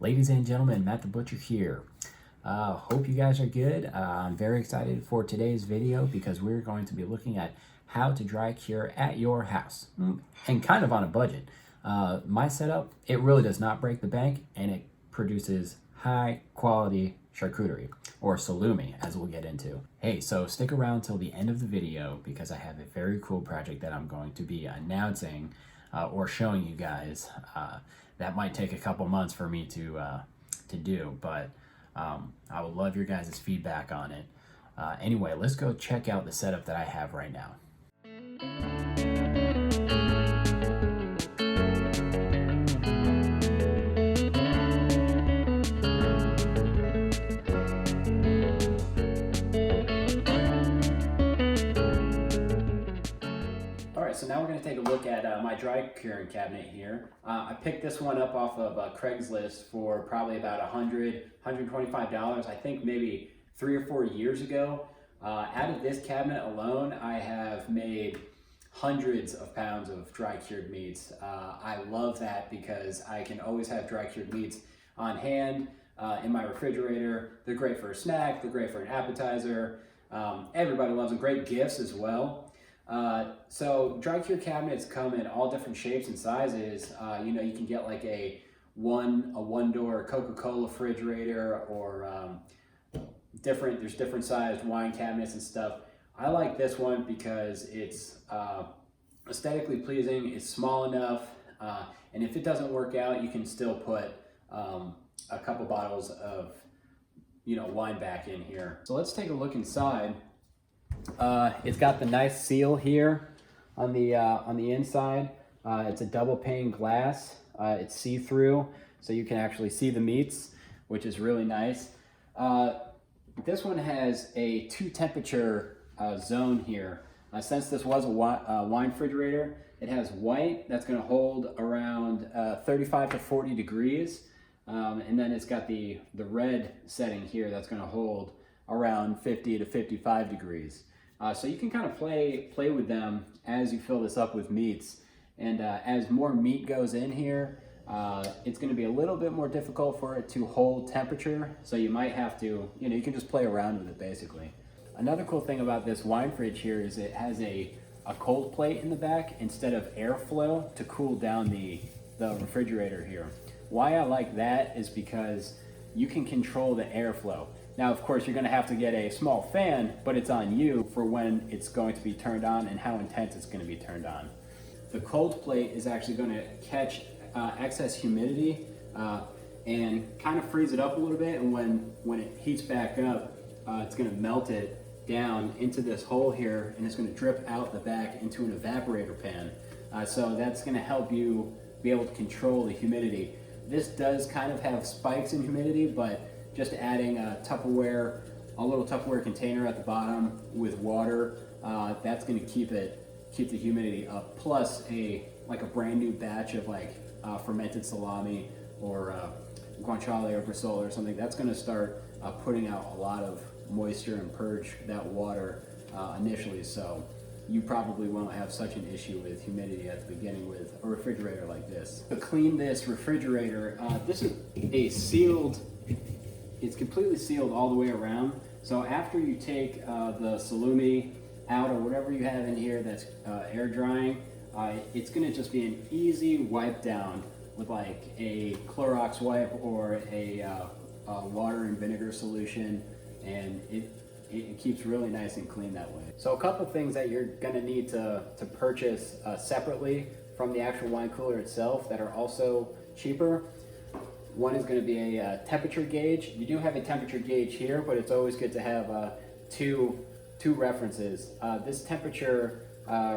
Ladies and gentlemen, Matt the Butcher here. Hope you guys are good. I'm very excited for today's video because we're going to be looking at how to dry cure at your house and kind of on a budget. My setup, it really does not break the bank and it produces high quality charcuterie or salumi, as we'll get into. Hey, so stick around till the end of the video because I have a very cool project that I'm going to be announcing or showing you guys. That might take a couple months for me to do, but I would love your guys' feedback on it. Anyway, let's go check out the setup that I have right now. So now we're going to take a look at my dry curing cabinet here. I picked this one up off of Craigslist for probably about $100, $125, I think maybe 3 or 4 years ago. Out of this cabinet alone, I have made hundreds of pounds of dry cured meats. I love that because I can always have dry cured meats on hand in my refrigerator. They're great for a snack, they're great for an appetizer. Everybody loves them, great gifts as well. So dry cure cabinets come in all different shapes and sizes. You know, you can get like a one door Coca-Cola refrigerator or there's different sized wine cabinets and stuff. I like this one because it's aesthetically pleasing, it's small enough, and if it doesn't work out, you can still put a couple bottles of, you know, wine back in here. So let's take a look inside. It's got the nice seal here on the inside. It's a double pane glass. It's see-through, so you can actually see the meats, which is really nice. This one has a 2-temperature zone here. Since this was a wine refrigerator, it has white that's going to hold around 35 to 40 degrees, and then it's got the red setting here that's going to hold around 50 to 55 degrees. So you can kind of play with them as you fill this up with meats. And as more meat goes in here, it's going to be a little bit more difficult for it to hold temperature. So you might have to, you know, you can just play around with it basically. Another cool thing about this wine fridge here is it has a cold plate in the back instead of airflow to cool down the refrigerator here. Why I like that is because you can control the airflow. Now, of course, you're going to have to get a small fan, but it's on you for when it's going to be turned on and how intense it's going to be turned on. The cold plate is actually going to catch excess humidity and kind of freeze it up a little bit, and when it heats back up, it's going to melt it down into this hole here, and it's going to drip out the back into an evaporator pan. So that's going to help you be able to control the humidity. This does kind of have spikes in humidity, but just adding a little Tupperware container at the bottom with water, that's going to keep the humidity up. Plus like a brand new batch of fermented salami or guanciale or bresaola or something. That's going to start putting out a lot of moisture and purge that water initially. So you probably won't have such an issue with humidity at the beginning with a refrigerator like this. To clean this refrigerator, this is a sealed. It's completely sealed all the way around. So after you take the salumi out or whatever you have in here that's air drying, it's gonna just be an easy wipe down with like a Clorox wipe or a water and vinegar solution, and it keeps really nice and clean that way. So a couple things that you're gonna need to purchase separately from the actual wine cooler itself that are also cheaper. One is going to be a temperature gauge. You do have a temperature gauge here, but it's always good to have two references. This temperature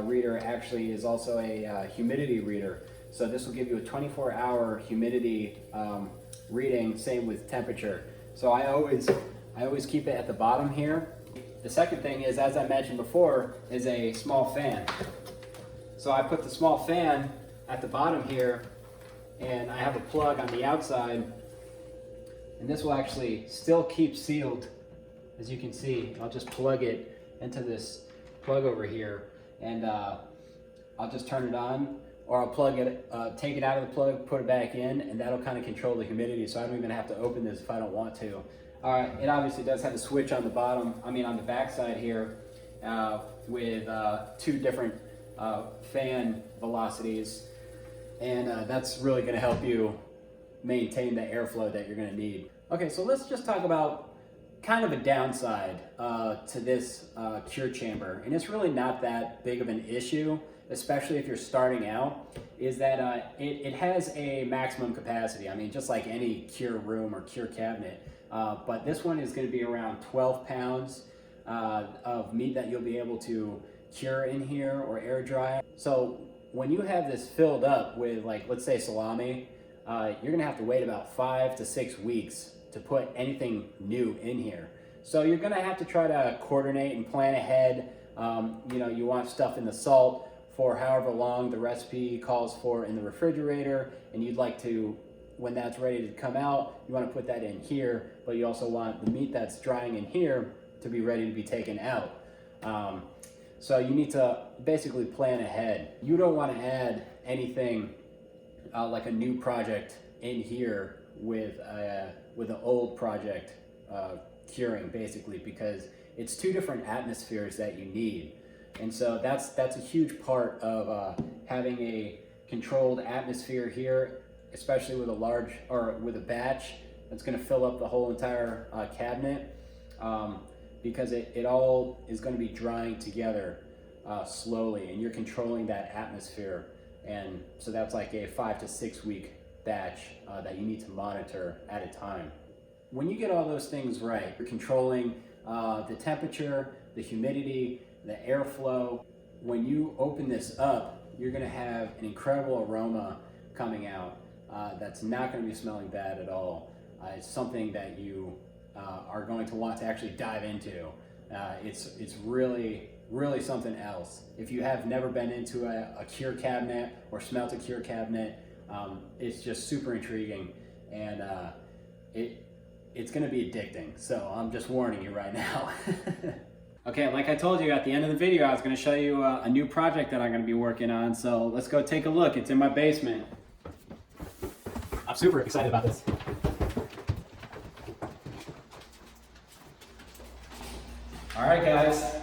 reader actually is also a humidity reader. So this will give you a 24-hour humidity reading, same with temperature. So I always keep it at the bottom here. The second thing is, as I mentioned before, is a small fan. So I put the small fan at the bottom here, and I have a plug on the outside, and this will actually still keep sealed. As you can see, I'll just plug it into this plug over here, and I'll just turn it on or I'll plug it, take it out of the plug, put it back in, and that'll kind of control the humidity, so I don't even have to open this if I don't want to. All right, it obviously does have a switch on the bottom, on the back side here, with 2 different fan velocities, and that's really gonna help you maintain the airflow that you're gonna need. Okay, so let's just talk about kind of a downside to this cure chamber, and it's really not that big of an issue, especially if you're starting out, is that it has a maximum capacity. I mean, just like any cure room or cure cabinet, but this one is gonna be around 12 pounds of meat that you'll be able to cure in here or air dry. So when you have this filled up with, like, let's say salami, you're gonna have to wait about 5 to 6 weeks to put anything new in here. So you're gonna have to try to coordinate and plan ahead. You know, you want stuff in the salt for however long the recipe calls for in the refrigerator, and you'd like to, when that's ready to come out, you want to put that in here, but you also want the meat that's drying in here to be ready to be taken out. So you need to basically plan ahead. You don't want to add anything like a new project in here with an old project curing, basically, because it's 2 different atmospheres that you need. And so that's a huge part of having a controlled atmosphere here, especially with with a batch that's going to fill up the whole entire cabinet, because it all is going to be drying together slowly, and you're controlling that atmosphere. And so that's like a 5 to 6 week batch that you need to monitor at a time. When you get all those things right, you're controlling the temperature, the humidity, the airflow. When you open this up, you're gonna have an incredible aroma coming out that's not gonna be smelling bad at all. It's something that you are going to want to actually dive into. It's really something else. If you have never been into a cure cabinet or smelt a cure cabinet, it's just super intriguing, and it's gonna be addicting. So I'm just warning you right now. Okay, like I told you at the end of the video, I was gonna show you a new project that I'm gonna be working on. So let's go take a look. It's in my basement. I'm super excited about this. All right, guys,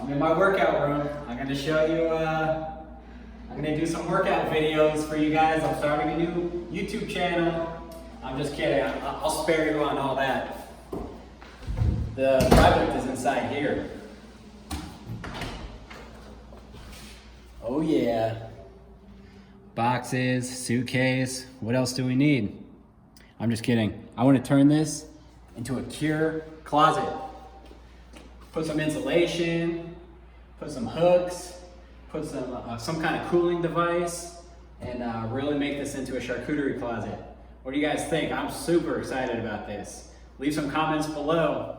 I'm in my workout room. I'm gonna show you, I'm gonna do some workout videos for you guys. I'm starting a new YouTube channel. I'm just kidding, I'll spare you on all that. The project is inside here. Oh yeah. Boxes, suitcase, what else do we need? I'm just kidding. I want to turn this into a cure closet. Put some insulation, put some hooks, put some kind of cooling device, and really make this into a charcuterie closet. What do you guys think? I'm super excited about this. Leave some comments below.